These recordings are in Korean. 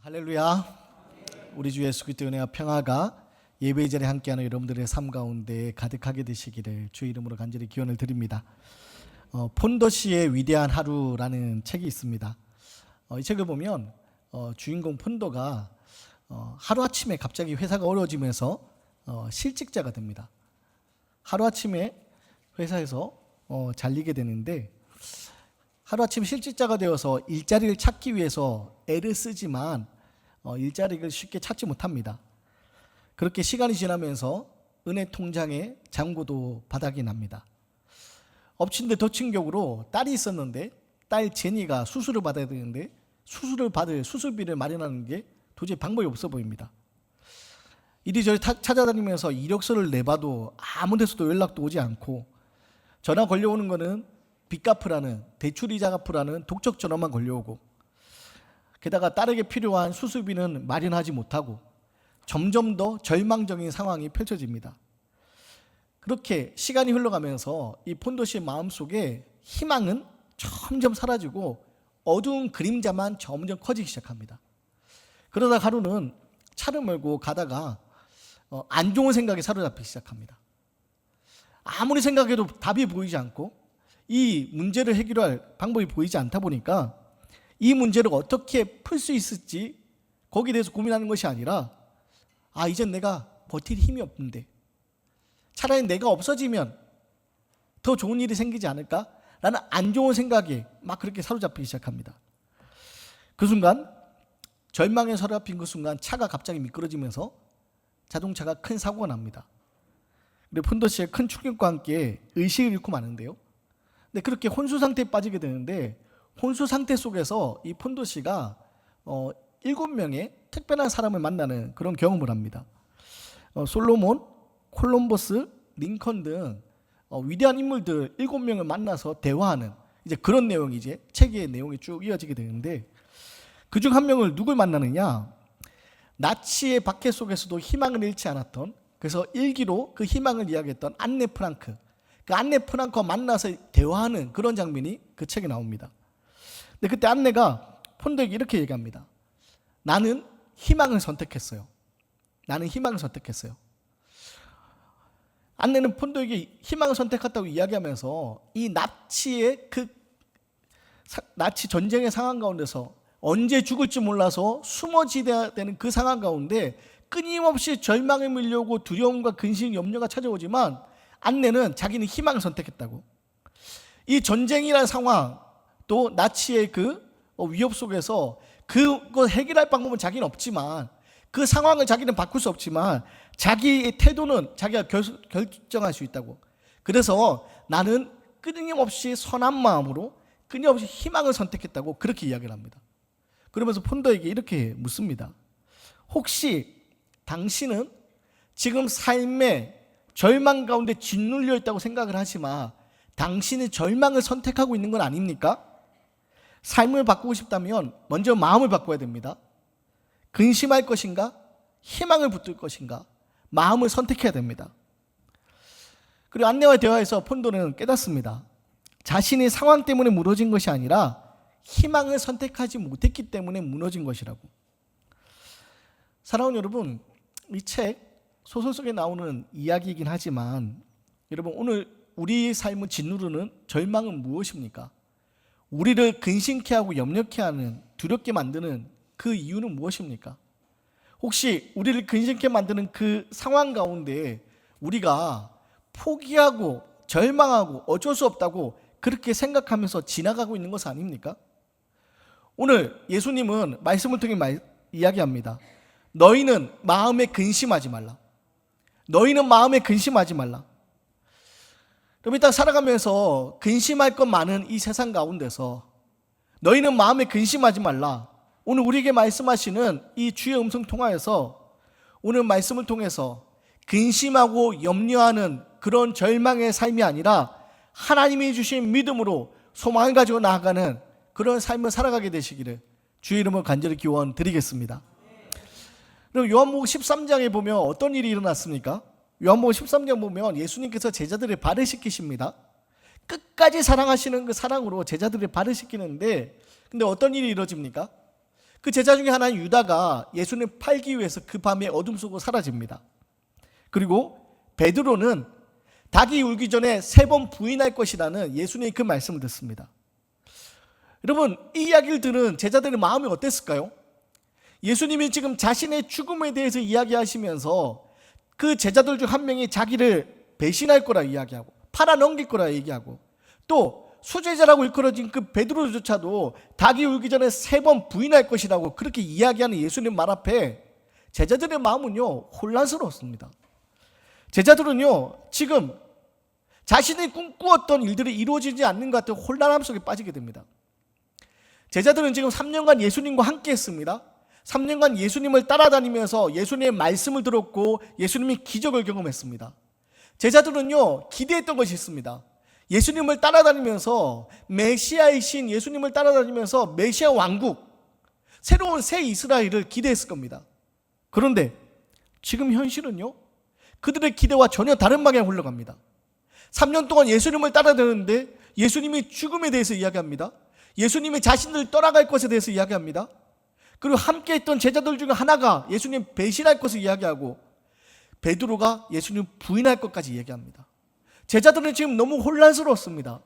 할렐루야. 우리 주 예수 그리스도의 은혜와 평화가 예배의 자리에 함께하는 여러분들의 삶 가운데 가득하게 되시기를 주 이름으로 간절히 기원을 드립니다. 폰도시의 위대한 하루라는 책이 있습니다. 이 책을 보면 주인공 폰도가 하루아침에 갑자기 회사가 어려워지면서 실직자가 됩니다. 하루아침에 회사에서 잘리게 되는데 하루아침 실직자가 되어서 일자리를 찾기 위해서 애를 쓰지만 일자리를 쉽게 찾지 못합니다. 그렇게 시간이 지나면서 은혜 통장에 잔고도 바닥이 납니다. 엎친 데 덮친 격으로 딸이 있었는데 딸 제니가 수술을 받아야 되는데 수술을 받을 수술비를 마련하는 게 도저히 방법이 없어 보입니다. 이리저리 찾아다니면서 이력서를 내봐도 아무 데서도 연락도 오지 않고 전화 걸려오는 거는 빚 갚으라는, 대출이자 갚으라는 독촉 전화만 걸려오고 게다가 딸에게 필요한 수술비는 마련하지 못하고 점점 더 절망적인 상황이 펼쳐집니다. 그렇게 시간이 흘러가면서 이 폰도시의 마음속에 희망은 점점 사라지고 어두운 그림자만 점점 커지기 시작합니다. 그러다 하루는 차를 몰고 가다가 안 좋은 생각에 사로잡히기 시작합니다. 아무리 생각해도 답이 보이지 않고 이 문제를 해결할 방법이 보이지 않다 보니까 이 문제를 어떻게 풀 수 있을지 거기에 대해서 고민하는 것이 아니라 이젠 내가 버틸 힘이 없는데 차라리 내가 없어지면 더 좋은 일이 생기지 않을까? 라는 안 좋은 생각에 막 그렇게 사로잡히기 시작합니다. 그 순간 절망에 사로잡힌 그 순간 차가 갑자기 미끄러지면서 자동차가 큰 사고가 납니다. 그리고 폰도시의 큰 충격과 함께 의식을 잃고 마는데요. 근데 그렇게 혼수 상태에 빠지게 되는데 혼수 상태 속에서 이 폰도시가 7명의 특별한 사람을 만나는 그런 경험을 합니다. 솔로몬, 콜럼버스, 링컨 등 위대한 인물들 7명을 만나서 대화하는 이제 그런 내용이 이제 책의 내용이 쭉 이어지게 되는데 그중 한 명을 누굴 만나느냐? 나치의 박해 속에서도 희망을 잃지 않았던, 그래서 일기로 그 희망을 이야기했던 안네 프랑크, 그 안네 프랑크와 만나서 대화하는 그런 장면이 그 책에 나옵니다. 근데 그때 안네가 폰도에게 이렇게 얘기합니다. 나는 희망을 선택했어요. 나는 희망을 선택했어요. 안네는 폰도에게 희망을 선택했다고 이야기하면서 이 나치의 나치 전쟁의 상황 가운데서 언제 죽을지 몰라서 숨어지어야 되는 그 상황 가운데 끊임없이 절망에 밀려오고 두려움과 근심, 염려가 찾아오지만 안네는 자기는 희망을 선택했다고. 이 전쟁이라는 상황, 또 나치의 그 위협 속에서 그걸 해결할 방법은 자기는 없지만 그 상황을 자기는 바꿀 수 없지만 자기의 태도는 자기가 결정할 수 있다고. 그래서 나는 끊임없이 선한 마음으로 끊임없이 희망을 선택했다고 그렇게 이야기를 합니다. 그러면서 폰도에게 이렇게 묻습니다. 혹시 당신은 지금 삶의 절망 가운데 짓눌려 있다고 생각을 하지만 당신이 절망을 선택하고 있는 건 아닙니까? 삶을 바꾸고 싶다면 먼저 마음을 바꿔야 됩니다. 근심할 것인가? 희망을 붙들 것인가? 마음을 선택해야 됩니다. 그리고 안네와의 대화에서 폰도는 깨닫습니다. 자신의 상황 때문에 무너진 것이 아니라 희망을 선택하지 못했기 때문에 무너진 것이라고. 사랑하는 여러분, 이 책 소설 속에 나오는 이야기이긴 하지만 여러분, 오늘 우리의 삶을 짓누르는 절망은 무엇입니까? 우리를 근심케 하고 염려케 하는, 두렵게 만드는 그 이유는 무엇입니까? 혹시 우리를 근심케 만드는 그 상황 가운데 우리가 포기하고 절망하고 어쩔 수 없다고 그렇게 생각하면서 지나가고 있는 것은 아닙니까? 오늘 예수님은 말씀을 통해 이야기합니다. 너희는 마음에 근심하지 말라. 너희는 마음에 근심하지 말라. 그럼 일단 살아가면서 근심할 것 많은 이 세상 가운데서 너희는 마음에 근심하지 말라. 오늘 우리에게 말씀하시는 이 주의 음성 통하여서 오늘 말씀을 통해서 근심하고 염려하는 그런 절망의 삶이 아니라 하나님이 주신 믿음으로 소망을 가지고 나아가는 그런 삶을 살아가게 되시기를 주의 이름으로 간절히 기원 드리겠습니다. 그럼 요한복음 13장에 보면 어떤 일이 일어났습니까? 요한복음 13장 보면 예수님께서 제자들의 발을 씻기십니다. 끝까지 사랑하시는 그 사랑으로 제자들의 발을 씻기는데 근데 어떤 일이 이루어집니까? 그 제자 중에 하나인 유다가 예수님 팔기 위해서 그 밤에 어둠 속으로 사라집니다. 그리고 베드로는 닭이 울기 전에 3번 부인할 것이라는 예수님의 그 말씀을 듣습니다. 여러분, 이 이야기를 들은 제자들의 마음이 어땠을까요? 예수님이 지금 자신의 죽음에 대해서 이야기하시면서 그 제자들 중 한 명이 자기를 배신할 거라 이야기하고 팔아넘길 거라 얘기하고, 또 수제자라고 일컬어진 그 베드로조차도 닭이 울기 전에 3번 부인할 것이라고 그렇게 이야기하는 예수님 말 앞에 제자들의 마음은요, 혼란스러웠습니다. 제자들은요, 지금 자신이 꿈꾸었던 일들이 이루어지지 않는 것 같은 혼란함 속에 빠지게 됩니다. 제자들은 지금 3년간 예수님과 함께 했습니다. 3년간 예수님을 따라다니면서 예수님의 말씀을 들었고 예수님이 기적을 경험했습니다. 제자들은요, 기대했던 것이 있습니다. 예수님을 따라다니면서 메시아이신 예수님을 따라다니면서 메시아 왕국, 새로운 새 이스라엘을 기대했을 겁니다. 그런데 지금 현실은요, 그들의 기대와 전혀 다른 방향으로 흘러갑니다. 3년 동안 예수님을 따라다녔는데 예수님이 죽음에 대해서 이야기합니다. 예수님이 자신을 떠나갈 것에 대해서 이야기합니다. 그리고 함께 했던 제자들 중에 하나가 예수님 배신할 것을 이야기하고 베드로가 예수님 부인할 것까지 얘기합니다. 제자들은 지금 너무 혼란스러웠습니다.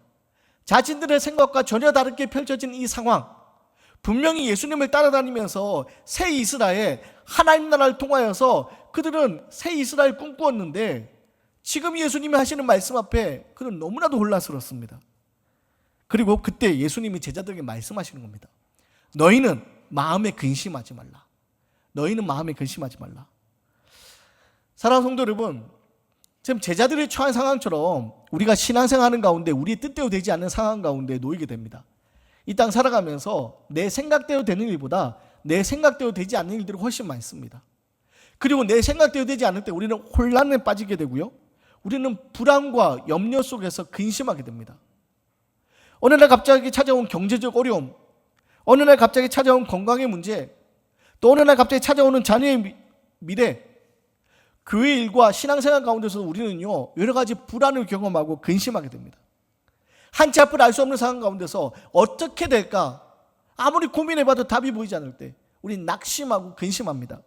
자신들의 생각과 전혀 다르게 펼쳐진 이 상황, 분명히 예수님을 따라다니면서 새 이스라엘, 하나님 나라를 통하여서 그들은 새 이스라엘 꿈꾸었는데 지금 예수님이 하시는 말씀 앞에 그들은 너무나도 혼란스럽습니다. 그리고 그때 예수님이 제자들에게 말씀하시는 겁니다. 너희는 마음에 근심하지 말라. 너희는 마음에 근심하지 말라. 사랑하는 성도 여러분, 지금 제자들이 처한 상황처럼 우리가 신앙생활하는 가운데 우리의 뜻대로 되지 않는 상황 가운데 놓이게 됩니다. 이 땅 살아가면서 내 생각대로 되는 일보다 내 생각대로 되지 않는 일들이 훨씬 많습니다. 그리고 내 생각대로 되지 않을 때 우리는 혼란에 빠지게 되고요, 우리는 불안과 염려 속에서 근심하게 됩니다. 어느 날 갑자기 찾아온 경제적 어려움, 어느 날 갑자기 찾아온 건강의 문제, 또 어느 날 갑자기 찾아오는 자녀의 미래, 교회 일과 신앙생활 가운데서 우리는요, 여러 가지 불안을 경험하고 근심하게 됩니다. 한치 앞을 알 수 없는 상황 가운데서 어떻게 될까? 아무리 고민해봐도 답이 보이지 않을 때 우리는 낙심하고 근심합니다.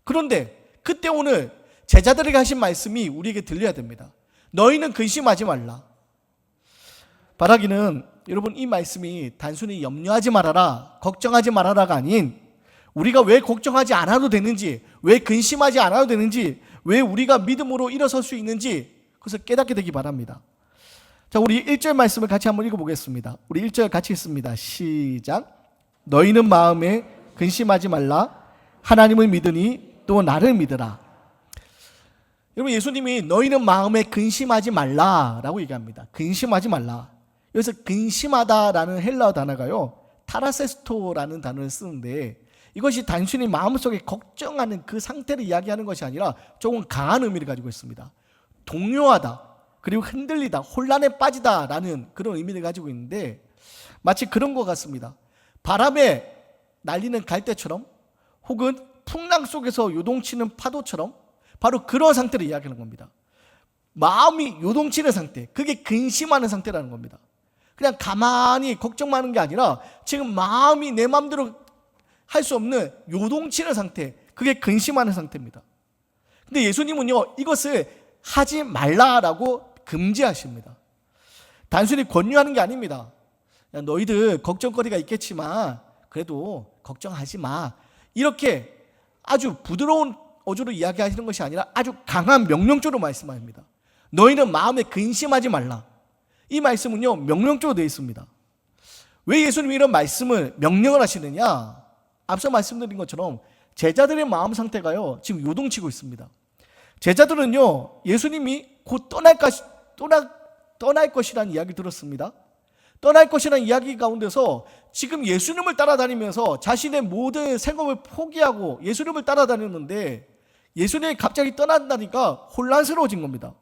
그런데 그때 오늘 제자들에게 하신 말씀이 우리에게 들려야 됩니다. 너희는 근심하지 말라. 바라기는 여러분, 이 말씀이 단순히 염려하지 말아라, 걱정하지 말아라가 아닌 우리가 왜 걱정하지 않아도 되는지, 왜 근심하지 않아도 되는지, 왜 우리가 믿음으로 일어설 수 있는지 그것을 깨닫게 되기 바랍니다. 자, 우리 1절 말씀을 같이 한번 읽어보겠습니다. 우리 1절 같이 읽습니다. 시작. 너희는 마음에 근심하지 말라. 하나님을 믿으니 또 나를 믿으라. 여러분, 예수님이 너희는 마음에 근심하지 말라라고 얘기합니다. 근심하지 말라. 여기서 근심하다라는 헬라어 단어가요, 타라세스토라는 단어를 쓰는데 이것이 단순히 마음속에 걱정하는 그 상태를 이야기하는 것이 아니라 조금 강한 의미를 가지고 있습니다. 동요하다, 그리고 흔들리다, 혼란에 빠지다라는 그런 의미를 가지고 있는데 마치 그런 것 같습니다. 바람에 날리는 갈대처럼 혹은 풍랑 속에서 요동치는 파도처럼 바로 그런 상태를 이야기하는 겁니다. 마음이 요동치는 상태, 그게 근심하는 상태라는 겁니다. 그냥 가만히 걱정만 하는 게 아니라 지금 마음이 내 마음대로 할 수 없는 요동치는 상태, 그게 근심하는 상태입니다. 근데 예수님은요, 이것을 하지 말라라고 금지하십니다. 단순히 권유하는 게 아닙니다. 야, 너희들 걱정거리가 있겠지만 그래도 걱정하지 마, 이렇게 아주 부드러운 어조로 이야기하시는 것이 아니라 아주 강한 명령조로 말씀합니다. 너희는 마음에 근심하지 말라. 이 말씀은요, 명령조로 되어 있습니다. 왜 예수님이 이런 말씀을 명령을 하시느냐? 앞서 말씀드린 것처럼 제자들의 마음 상태가요, 지금 요동치고 있습니다. 제자들은요, 예수님이 곧 떠날 것이라는 이야기 들었습니다. 떠날 것이라는 이야기 가운데서 지금 예수님을 따라다니면서 자신의 모든 생업을 포기하고 예수님을 따라다녔는데 예수님이 갑자기 떠난다니까 혼란스러워진 겁니다.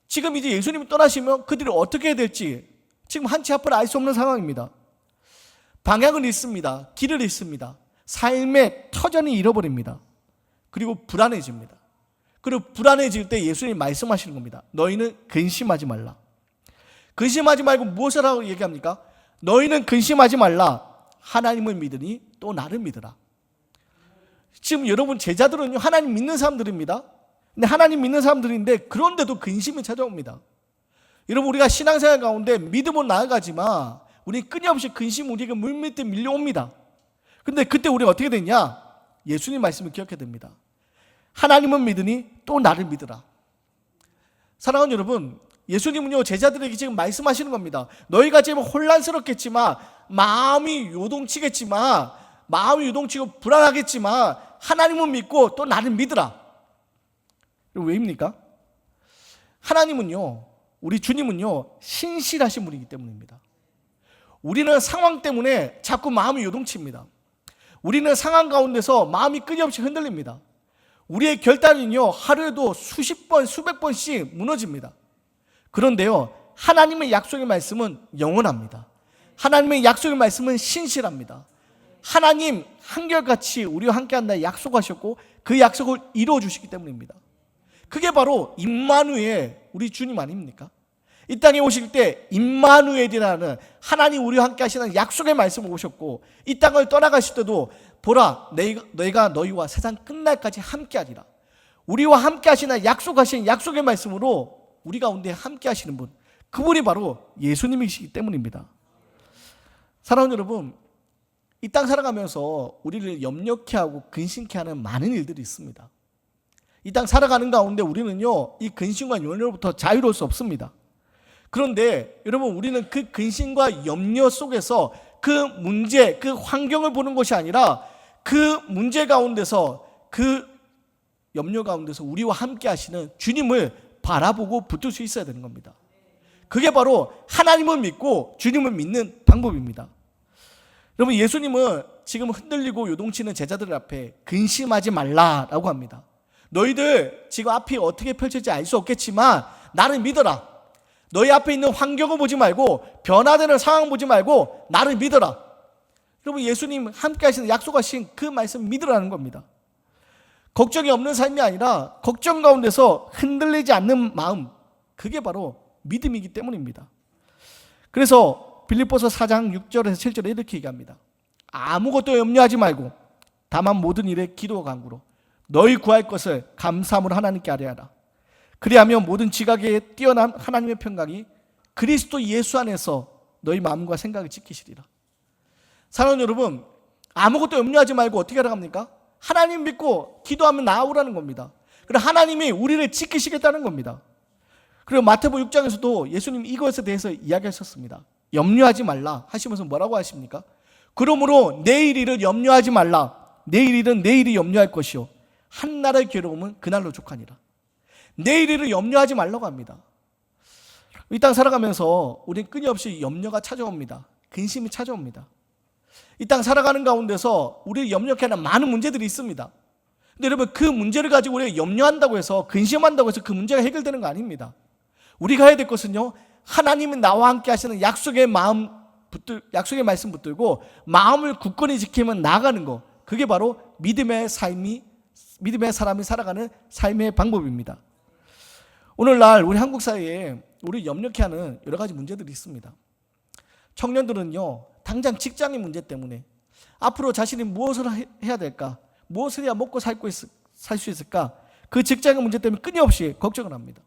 지금 이제 예수님이 떠나시면 그들이 어떻게 해야 될지 지금 한치 앞을 알 수 없는 상황입니다. 방향을 잃습니다. 길을 잃습니다. 삶의 터전이 잃어버립니다. 그리고 불안해집니다. 그리고 불안해질 때 예수님이 말씀하시는 겁니다. 너희는 근심하지 말라. 근심하지 말고 무엇을 하고 얘기합니까? 너희는 근심하지 말라. 하나님을 믿으니 또 나를 믿으라. 지금 여러분 제자들은요, 하나님 믿는 사람들입니다. 근데 하나님 믿는 사람들인데 그런데도 근심이 찾아옵니다. 여러분, 우리가 신앙생활 가운데 믿음은 나아가지만 우리 끊임없이 근심 우리에게 물밀듯 밀려옵니다. 근데 그때 우리가 어떻게 되냐? 예수님 말씀을 기억해야 됩니다. 하나님은 믿으니 또 나를 믿으라. 사랑하는 여러분, 예수님은요 제자들에게 지금 말씀하시는 겁니다. 너희가 지금 혼란스럽겠지만, 마음이 요동치고 불안하겠지만 하나님은 믿고 또 나를 믿으라. 왜입니까? 하나님은요, 우리 주님은요 신실하신 분이기 때문입니다. 우리는 상황 때문에 자꾸 마음이 요동칩니다. 우리는 상황 가운데서 마음이 끊임없이 흔들립니다. 우리의 결단은요 하루에도 수십 번, 수백 번씩 무너집니다. 그런데요, 하나님의 약속의 말씀은 영원합니다. 하나님의 약속의 말씀은 신실합니다. 하나님 한결같이 우리와 함께한다 약속하셨고 그 약속을 이루어 주시기 때문입니다. 그게 바로 임마누엘, 우리 주님 아닙니까? 이 땅에 오실 때 임마누엘이라는 하나님 우리와 함께 하시는 약속의 말씀을 오셨고, 이 땅을 떠나가실 때도 보라, 너희가 너희와 세상 끝날까지 함께하리라. 우리와 함께 하시는 약속하신 약속의 말씀으로 우리 가운데 함께 하시는 분, 그분이 바로 예수님이시기 때문입니다. 사랑하는 여러분, 이 땅 살아가면서 우리를 염려케 하고 근심케 하는 많은 일들이 있습니다. 이 땅 살아가는 가운데 우리는요 이 근심과 염려로부터 자유로울 수 없습니다. 그런데 여러분, 우리는 그 근심과 염려 속에서 그 문제, 그 환경을 보는 것이 아니라 그 문제 가운데서, 그 염려 가운데서 우리와 함께 하시는 주님을 바라보고 붙들 수 있어야 되는 겁니다. 그게 바로 하나님을 믿고 주님을 믿는 방법입니다. 여러분, 예수님은 지금 흔들리고 요동치는 제자들 앞에 근심하지 말라라고 합니다. 너희들 지금 앞이 어떻게 펼쳐질지 알 수 없겠지만 나를 믿어라. 너희 앞에 있는 환경을 보지 말고, 변화되는 상황을 보지 말고 나를 믿어라. 여러분, 예수님 함께 하시는 약속하신 그 말씀 믿으라는 겁니다. 걱정이 없는 삶이 아니라 걱정 가운데서 흔들리지 않는 마음, 그게 바로 믿음이기 때문입니다. 그래서 빌립보서 4장 6절에서 7절에 이렇게 얘기합니다. 아무것도 염려하지 말고 다만 모든 일에 기도와 간구로 너희 구할 것을 감사함으로 하나님께 아뢰하라. 그리하면 모든 지각에 뛰어난 하나님의 평강이 그리스도 예수 안에서 너희 마음과 생각을 지키시리라. 사랑하는 여러분, 아무것도 염려하지 말고 어떻게 하라고 합니까? 하나님 믿고 기도하면 나아오라는 겁니다. 그리고 하나님이 우리를 지키시겠다는 겁니다. 그리고 마태복음 6장에서도 예수님 이것에 대해서 이야기하셨습니다. 염려하지 말라 하시면서 뭐라고 하십니까? 그러므로 내일 일을 염려하지 말라. 내일 일은 내일이 염려할 것이요 한날의 괴로움은 그날로 족하니라. 내일 일을 염려하지 말라고 합니다. 이 땅 살아가면서 우리는 끊임없이 염려가 찾아옵니다. 근심이 찾아옵니다. 이 땅 살아가는 가운데서 우리를 염려케 하는 많은 문제들이 있습니다. 근데 여러분, 그 문제를 가지고 우리가 염려한다고 해서, 근심한다고 해서 그 문제가 해결되는 거 아닙니다. 우리가 해야 될 것은요, 하나님이 나와 함께 하시는 약속의 말씀 붙들고 마음을 굳건히 지키면 나아가는 거, 그게 바로 믿음의 사람이 살아가는 삶의 방법입니다. 오늘날 우리 한국 사회에 우리 염려케 하는 여러 가지 문제들이 있습니다. 청년들은요, 당장 직장의 문제 때문에 앞으로 자신이 무엇을 해야 될까, 무엇을 해야 먹고 살 수 있을까, 그 직장의 문제 때문에 끊임없이 걱정을 합니다.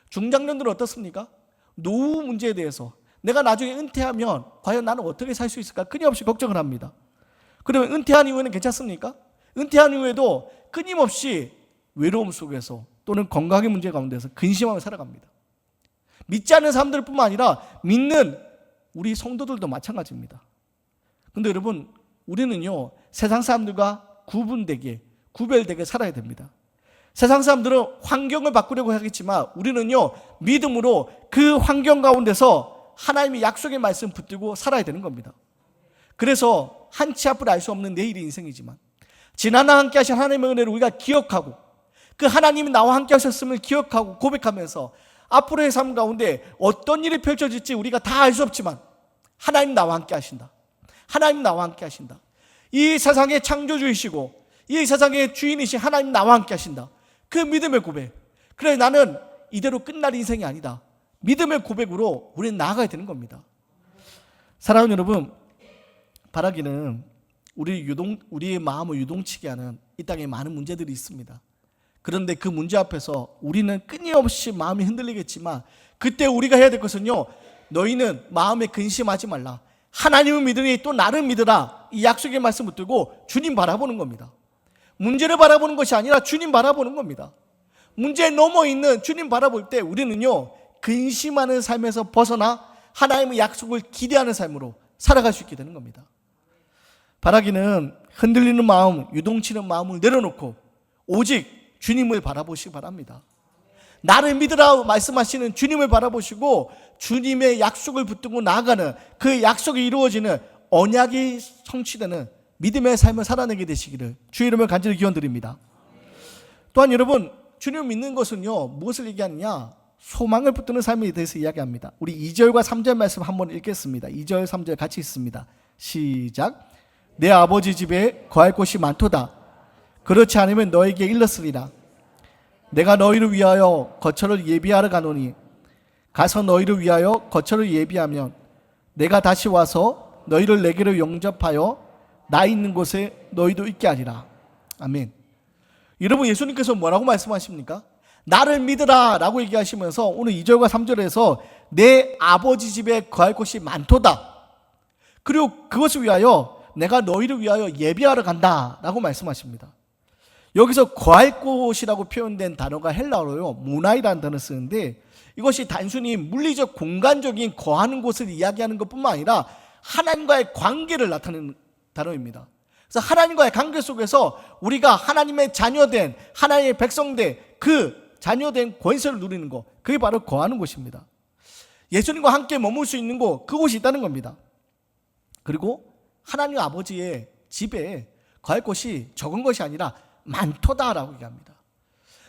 중장년들은 어떻습니까? 노후 문제에 대해서 내가 나중에 은퇴하면 과연 나는 어떻게 살 수 있을까 끊임없이 걱정을 합니다. 그러면 은퇴한 이후에는 괜찮습니까? 은퇴한 이후에도 끊임없이 외로움 속에서 또는 건강의 문제 가운데서 근심하며 살아갑니다. 믿지 않는 사람들뿐만 아니라 믿는 우리 성도들도 마찬가지입니다. 그런데 여러분, 우리는요 세상 사람들과 구별되게 살아야 됩니다. 세상 사람들은 환경을 바꾸려고 하겠지만 우리는요 믿음으로 그 환경 가운데서 하나님의 약속의 말씀 붙들고 살아야 되는 겁니다. 그래서 한치 앞을 알 수 없는 내일의 인생이지만 지난날 함께 하신 하나님의 은혜를 우리가 기억하고, 그 하나님이 나와 함께 하셨음을 기억하고 고백하면서 앞으로의 삶 가운데 어떤 일이 펼쳐질지 우리가 다 알 수 없지만 하나님 나와 함께 하신다. 하나님 나와 함께 하신다. 이 세상의 창조주이시고 이 세상의 주인이신 하나님 나와 함께 하신다. 그 믿음의 고백. 그래, 나는 이대로 끝날 인생이 아니다. 믿음의 고백으로 우리는 나아가야 되는 겁니다. 사랑하는 여러분, 바라기는 우리의 마음을 유동치게 하는 이 땅에 많은 문제들이 있습니다. 그런데 그 문제 앞에서 우리는 끊임없이 마음이 흔들리겠지만 그때 우리가 해야 될 것은요, 너희는 마음에 근심하지 말라. 하나님을 믿으니 또 나를 믿으라. 이 약속의 말씀 붙들고 주님 바라보는 겁니다. 문제를 바라보는 것이 아니라 주님 바라보는 겁니다. 문제에 넘어 있는 주님 바라볼 때 우리는요, 근심하는 삶에서 벗어나 하나님의 약속을 기대하는 삶으로 살아갈 수 있게 되는 겁니다. 바라기는 흔들리는 마음, 유동치는 마음을 내려놓고 오직 주님을 바라보시기 바랍니다. 나를 믿으라 말씀하시는 주님을 바라보시고 주님의 약속을 붙들고 나아가는, 그 약속이 이루어지는, 언약이 성취되는 믿음의 삶을 살아내게 되시기를 주의 이름을 간절히 기원드립니다. 또한 여러분, 주님을 믿는 것은요, 무엇을 얘기하느냐? 소망을 붙드는 삶에 대해서 이야기합니다. 우리 2절과 3절 말씀 한번 읽겠습니다. 2절 3절 같이 읽습니다. 시작. 내 아버지 집에 거할 곳이 많도다. 그렇지 않으면 너에게 일렀으리라. 내가 너희를 위하여 거처를 예비하러 가노니 가서 너희를 위하여 거처를 예비하면 내가 다시 와서 너희를 내게로 영접하여 나 있는 곳에 너희도 있게 하리라. 아멘. 여러분, 예수님께서 뭐라고 말씀하십니까? 나를 믿으라 라고 얘기하시면서 오늘 2절과 3절에서 내 아버지 집에 거할 곳이 많도다. 그리고 그것을 위하여 내가 너희를 위하여 예비하러 간다 라고 말씀하십니다. 여기서 거할 곳이라고 표현된 단어가 헬라어로요, 모나이라는 단어를 쓰는데 이것이 단순히 물리적 공간적인 거하는 곳을 이야기하는 것뿐만 아니라 하나님과의 관계를 나타내는 단어입니다. 그래서 하나님과의 관계 속에서 우리가 하나님의 자녀된, 하나님의 백성된 그 자녀된 권세를 누리는 것, 그게 바로 거하는 곳입니다. 예수님과 함께 머물 수 있는 곳, 그곳이 있다는 겁니다. 그리고 하나님 아버지의 집에 거할 곳이 적은 것이 아니라 많도다라고 얘기합니다.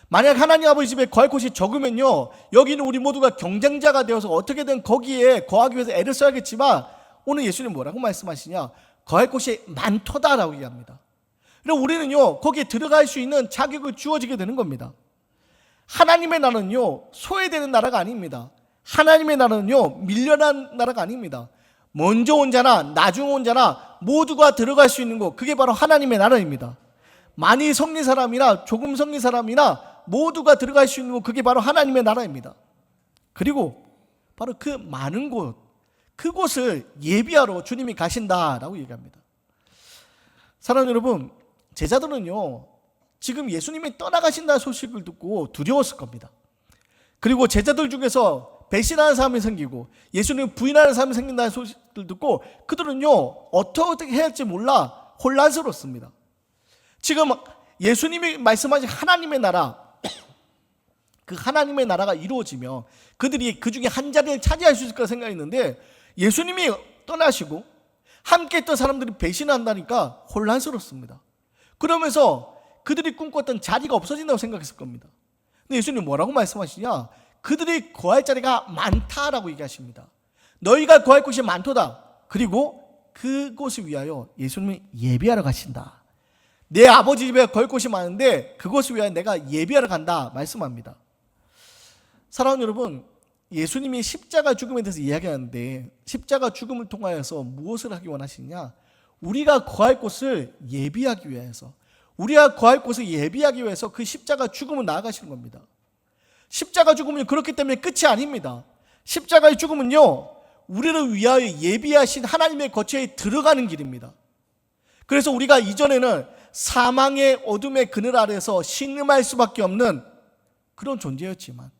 만약 하나님 아버지 집에 거할 곳이 적으면요, 여기는 우리 모두가 경쟁자가 되어서 어떻게든 거기에 거하기 위해서 애를 써야겠지만 오늘 예수님 뭐라고 말씀하시냐? 거할 곳이 많도다라고 얘기합니다. 그리고 우리는요, 거기에 들어갈 수 있는 자격을 주어지게 되는 겁니다. 하나님의 나라는요, 소외되는 나라가 아닙니다. 하나님의 나라는요, 밀려난 나라가 아닙니다. 먼저 온 자나 나중 온 자나 모두가 들어갈 수 있는 곳, 그게 바로 하나님의 나라입니다. 많이 섬긴 사람이나 조금 섬긴 사람이나 모두가 들어갈 수 있는 곳, 그게 바로 하나님의 나라입니다. 그리고 바로 그 많은 곳, 그곳을 예비하러 주님이 가신다라고 얘기합니다. 사랑하는 여러분, 제자들은요, 지금 예수님이 떠나가신다는 소식을 듣고 두려웠을 겁니다. 그리고 제자들 중에서 배신하는 사람이 생기고 예수님을 부인하는 사람이 생긴다는 소식을 듣고 그들은요, 어떻게 해야 할지 몰라 혼란스럽습니다. 지금 예수님이 말씀하신 하나님의 나라, 그 하나님의 나라가 이루어지면 그들이 그 중에 한 자리를 차지할 수 있을 거라 생각했는데 예수님이 떠나시고 함께 했던 사람들이 배신한다니까 혼란스럽습니다. 그러면서 그들이 꿈꿨던 자리가 없어진다고 생각했을 겁니다. 근데 예수님 뭐라고 말씀하시냐? 그들이 거할 자리가 많다라고 얘기하십니다. 너희가 거할 곳이 많도다. 그리고 그곳을 위하여 예수님이 예비하러 가신다. 내 아버지 집에 거할 곳이 많은데 그것을 위하여 내가 예비하러 간다 말씀합니다. 사랑하는 여러분, 예수님이 십자가 죽음에 대해서 이야기하는데 십자가 죽음을 통하여서 무엇을 하기 원하시냐? 우리가 거할 곳을 예비하기 위해서, 우리가 거할 곳을 예비하기 위해서 그 십자가 죽음을 나아가시는 겁니다. 십자가 죽음은 그렇기 때문에 끝이 아닙니다. 십자가의 죽음은요, 우리를 위하여 예비하신 하나님의 거처에 들어가는 길입니다. 그래서 우리가 이전에는 사망의 어둠의 그늘 아래서 신음할 수밖에 없는 그런 존재였지만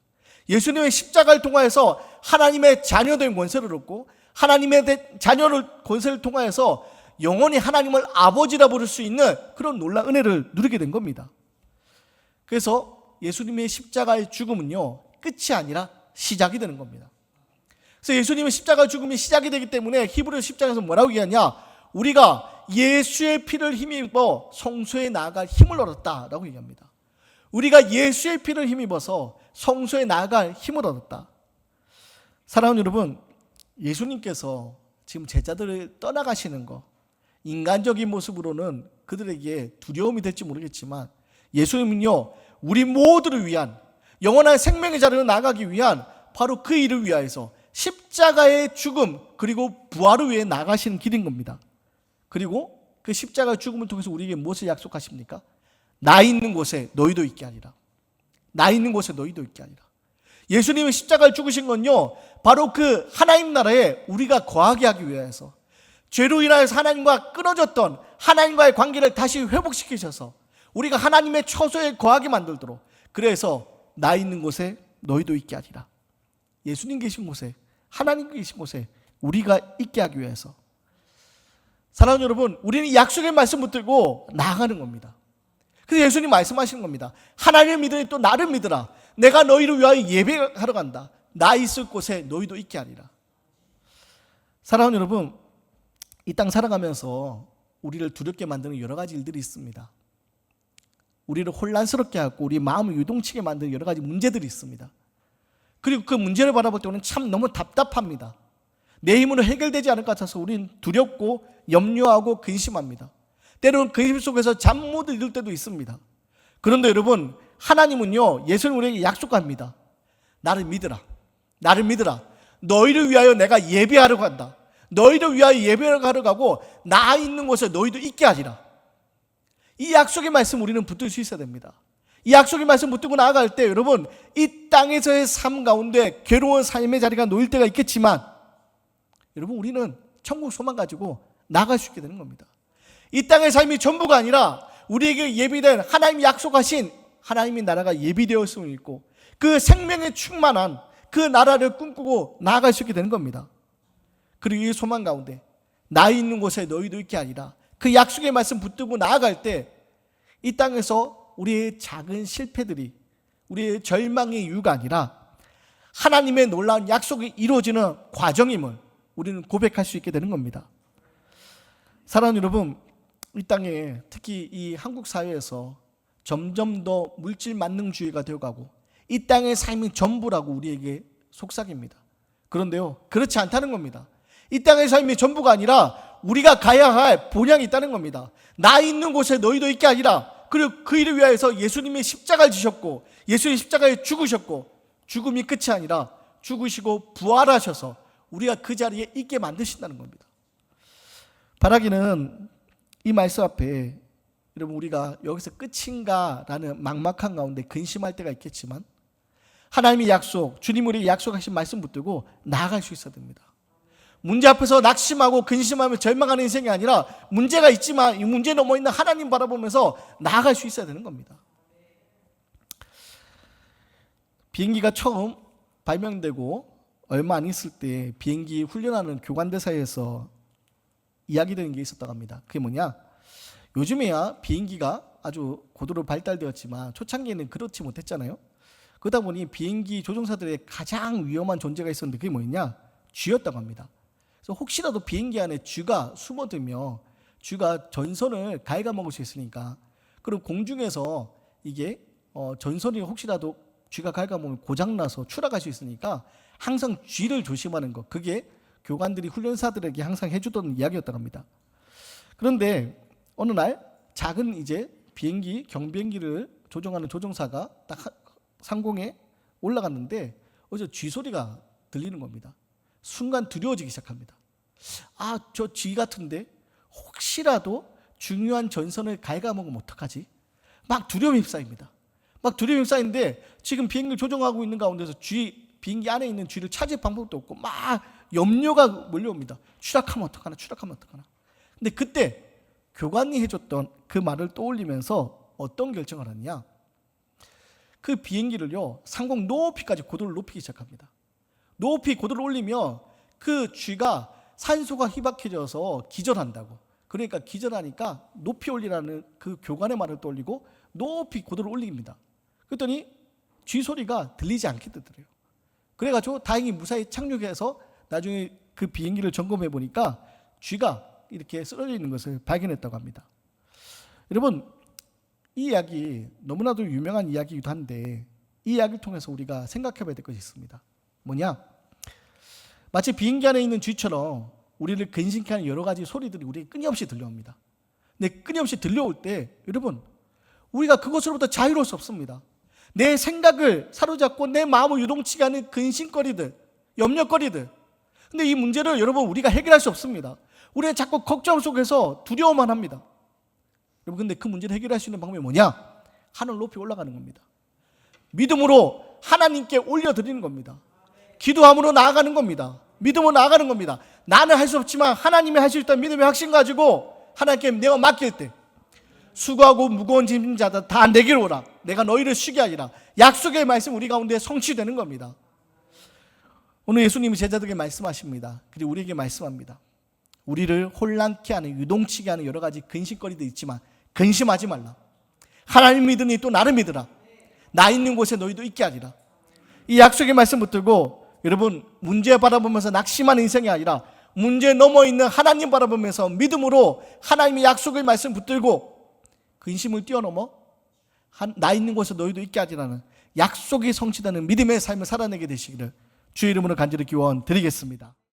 예수님의 십자가를 통하여서 하나님의 자녀된 권세를 얻고 하나님의 자녀를 권세를 통하여서 영원히 하나님을 아버지라 부를 수 있는 그런 놀라운 은혜를 누리게 된 겁니다. 그래서 예수님의 십자가의 죽음은요, 끝이 아니라 시작이 되는 겁니다. 그래서 예수님의 십자가 죽음이 시작이 되기 때문에 히브리 십자가에서 뭐라고 얘기하냐? 우리가 예수의 피를 힘입어 성소에 나아갈 힘을 얻었다라고 얘기합니다. 우리가 예수의 피를 힘입어서 성소에 나아갈 힘을 얻었다. 사랑하는 여러분, 예수님께서 지금 제자들을 떠나가시는 거, 인간적인 모습으로는 그들에게 두려움이 될지 모르겠지만 예수님은요, 우리 모두를 위한 영원한 생명의 자리로 나아가기 위한 바로 그 일을 위하여서 십자가의 죽음 그리고 부활을 위해 나가시는 길인 겁니다. 그리고 그 십자가 죽음을 통해서 우리에게 무엇을 약속하십니까? 나 있는 곳에 너희도 있게 하리라. 나 있는 곳에 너희도 있게 하리라. 예수님이 십자가를 죽으신 건요, 바로 그 하나님 나라에 우리가 거하게 하기 위해서, 죄로 인하여서 하나님과 끊어졌던 하나님과의 관계를 다시 회복시키셔서 우리가 하나님의 처소에 거하게 만들도록, 그래서 나 있는 곳에 너희도 있게 하리라. 예수님 계신 곳에, 하나님 계신 곳에 우리가 있게 하기 위해서. 사랑하는 여러분, 우리는 약속의 말씀 붙들고 나아가는 겁니다. 그래서 예수님 말씀하시는 겁니다. 하나님을 믿으니 또 나를 믿으라. 내가 너희를 위하여 예배하러 간다. 나 있을 곳에 너희도 있게 하리라. 사랑하는 여러분, 이 땅 살아가면서 우리를 두렵게 만드는 여러 가지 일들이 있습니다. 우리를 혼란스럽게 하고 우리 마음을 유동치게 만드는 여러 가지 문제들이 있습니다. 그리고 그 문제를 바라볼 때 우리는 참 너무 답답합니다. 내 힘으로 해결되지 않을 것 같아서 우리는 두렵고 염려하고 근심합니다. 때로는 근심 속에서 잠 못 이룰 때도 있습니다. 그런데 여러분, 하나님은요, 예수님 우리에게 약속합니다. 나를 믿으라. 나를 믿으라. 너희를 위하여 내가 예배하러 간다. 너희를 위하여 예배하러 가고 나 있는 곳에 너희도 있게 하리라. 이 약속의 말씀 우리는 붙들 수 있어야 됩니다. 이 약속의 말씀 붙들고 나아갈 때 여러분, 이 땅에서의 삶 가운데 괴로운 삶의 자리가 놓일 때가 있겠지만 여러분, 우리는 천국 소망 가지고 나아갈 수 있게 되는 겁니다. 이 땅의 삶이 전부가 아니라 우리에게 예비된 하나님이 약속하신 하나님의 나라가 예비되었음을 믿고 그 생명에 충만한 그 나라를 꿈꾸고 나아갈 수 있게 되는 겁니다. 그리고 이 소망 가운데 나 있는 곳에 너희도 있게 아니라 그 약속의 말씀 붙들고 나아갈 때 이 땅에서 우리의 작은 실패들이 우리의 절망의 이유가 아니라 하나님의 놀라운 약속이 이루어지는 과정임을 우리는 고백할 수 있게 되는 겁니다. 사랑하는 여러분, 이 땅에 특히 이 한국 사회에서 점점 더 물질 만능주의가 되어가고 이 땅의 삶이 전부라고 우리에게 속삭입니다. 그런데요, 그렇지 않다는 겁니다. 이 땅의 삶이 전부가 아니라 우리가 가야 할 본향이 있다는 겁니다. 나 있는 곳에 너희도 있게 하리라. 그리고 그 일을 위하여서 예수님이 십자가를 지셨고 예수님이 십자가에 죽으셨고 죽음이 끝이 아니라 죽으시고 부활하셔서 우리가 그 자리에 있게 만드신다는 겁니다. 바라기는 이 말씀 앞에 여러분, 우리가 여기서 끝인가라는 막막한 가운데 근심할 때가 있겠지만 하나님의 약속, 주님 우리에게 약속하신 말씀 붙들고 나아갈 수 있어야 됩니다. 문제 앞에서 낙심하고 근심하며 절망하는 인생이 아니라 문제가 있지만 이 문제 넘어 있는 하나님 바라보면서 나아갈 수 있어야 되는 겁니다. 비행기가 처음 발명되고 얼마 안 있을 때 비행기 훈련하는 교관대사에서 이야기되는 게 있었다고 합니다. 그게 뭐냐? 요즘에야 비행기가 아주 고도로 발달되었지만 초창기에는 그렇지 못했잖아요. 그러다 보니 비행기 조종사들의 가장 위험한 존재가 있었는데 그게 뭐냐? 쥐였다고 합니다. 그래서 혹시라도 비행기 안에 쥐가 숨어들면 쥐가 전선을 갉아먹을 수 있으니까, 그리고 공중에서 이게 전선이 혹시라도 쥐가 갉아먹으면 고장나서 추락할 수 있으니까 항상 쥐를 조심하는 것, 그게 교관들이 훈련사들에게 항상 해주던 이야기였다고 합니다. 그런데 어느 날 작은 이제 비행기, 경비행기를 조종하는 조종사가 딱 상공에 올라갔는데 어디서 쥐 소리가 들리는 겁니다. 순간 두려워지기 시작합니다. 아, 저 쥐 같은데 혹시라도 중요한 전선을 갉아먹으면 어떡하지? 막 두려움이 휩싸입니다. 막 두려움이 휩싸이는데 지금 비행기를 조종하고 있는 가운데서 비행기 안에 있는 쥐를 찾을 방법도 없고 막 염려가 몰려옵니다. 추락하면 어떡하나, 추락하면 어떡하나. 근데 그때 교관이 해줬던 그 말을 떠올리면서 어떤 결정을 하느냐? 그 비행기를요, 상공 높이까지 고도를 높이기 시작합니다. 높이 고도를 올리면 그 쥐가 산소가 희박해져서 기절한다고. 그러니까 기절하니까 높이 올리라는 그 교관의 말을 떠올리고 높이 고도를 올립니다. 그랬더니 쥐 소리가 들리지 않게 되더래요. 그래가지고 다행히 무사히 착륙해서 나중에 그 비행기를 점검해 보니까 쥐가 이렇게 쓰러져 있는 것을 발견했다고 합니다. 여러분, 이 이야기 너무나도 유명한 이야기이기도 한데 이 이야기를 통해서 우리가 생각해 봐야 될 것이 있습니다. 뭐냐? 마치 비행기 안에 있는 쥐처럼 우리를 근심케 하는 여러 가지 소리들이 우리에게 끊임없이 들려옵니다. 근데 끊임없이 들려올 때 여러분, 우리가 그것으로부터 자유로울 수 없습니다. 내 생각을 사로잡고 내 마음을 유동치게 하는 근심거리들, 염려거리들. 근데 이 문제를 여러분 우리가 해결할 수 없습니다. 우리는 자꾸 걱정 속에서 두려워만 합니다. 여러분, 근데 그 문제를 해결할 수 있는 방법이 뭐냐? 하늘 높이 올라가는 겁니다. 믿음으로 하나님께 올려드리는 겁니다. 기도함으로 나아가는 겁니다. 믿음으로 나아가는 겁니다. 나는 할 수 없지만 하나님이 할 수 있다는 믿음의 확신 가지고 하나님께 내가 맡길 때 수고하고 무거운 짐진 자들 다 내게로 오라. 내가 너희를 쉬게 하리라. 약속의 말씀 우리 가운데 성취되는 겁니다. 오늘 예수님이 제자들에게 말씀하십니다. 그리고 우리에게 말씀합니다. 우리를 혼란케 하는, 유동치게 하는 여러 가지 근심거리도 있지만 근심하지 말라. 하나님 믿으니 또 나를 믿으라. 나 있는 곳에 너희도 있게 하리라. 이 약속의 말씀 붙들고 여러분, 문제 바라보면서 낙심하는 인생이 아니라 문제 넘어 있는 하나님 바라보면서 믿음으로 하나님의 약속의 말씀 붙들고 근심을 뛰어넘어 나 있는 곳에 너희도 있게 하리라는 약속이 성취되는 믿음의 삶을 살아내게 되시기를 주의 이름으로 간절히 기원 드리겠습니다.